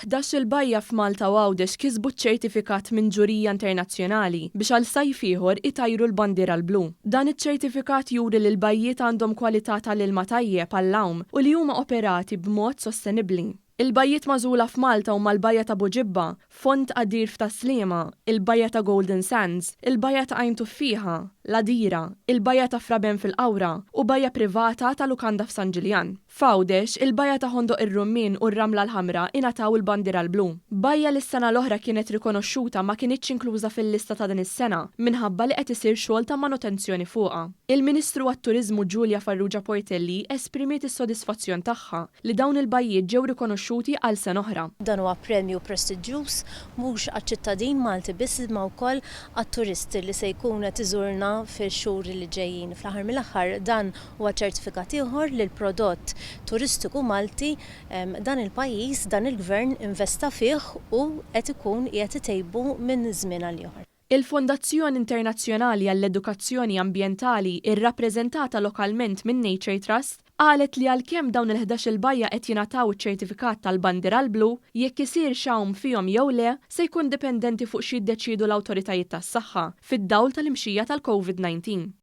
il-Bajja f'Malta u Għawdex kisbu ċ-ċertifikat minn ġurija internazzjonali biex għal sajf ieħor itajru l-bandiera L-Blu. Dan iċ-ċertifikat juri li l-bajjiet għandhom kwalità tal-ilma tajjeb għall-għawm u li huma operati b'mod sostenibbli. Il-bajjiet magħżula f'Malta huma l-Bajja ta' Buġibba, Font Qadir f'Taslima, il-Bajja ta' Golden Sands, il-Bajja ta' Għajn Tuffieħa, l-Għadira, il-Bajja ta' Fra Ben fil-Qawra u bajja privata ta' Lukanda f'San Ġiljan. F'Għawdex, il-Bajja ta' ir-Rummien u r-Ramla l-Ħamra ingħataw il-bandiera L-Blu. Bajja li s-sena l-oħra kienet rikonoxxuta ma kienitx inkluża fil-lista ta' din is-sena minħabba li qed isir xogħol ta' manutenzjoni fuqha. Il-Ministru għat-Turiżmu Ġulja Farrugia Portelli esprimiet is-sodisfazzjon tagħha li dawn il-bajjiet ġew rikonoxxuti għal sena oħra. Dan huwa premju prestiġjuż mhux għaċ-ċittadin Malti biss imma wkoll għat-turisti li se jkunu qed iżurna fix-xhur li ġejjin. Fl-aħħar mill-aħħar dan huwa ċertifikat ieħor li l-prodott turistiku Malti dan il-pajjiż, dan il-gvern investa fih u qed ikun qiegħed itejbu minn żmien għal ieħor. Il-Fondazzjoni Internazzjonali għall-Edukazzjoni Ambjentali irrappreżentata lokalment minn Nature Trust qalet li għalkemm dawn il-11 il-bajja qed jingħataw iċ-ċertifikat tal-bandiera L-Blu, jekk isir xawm fihom jew le se jkun dipendenti fuq xi jiddeċiedu l-awtoritajiet tas-saħħa fid-dawl tal-imxija tal-COVID-19.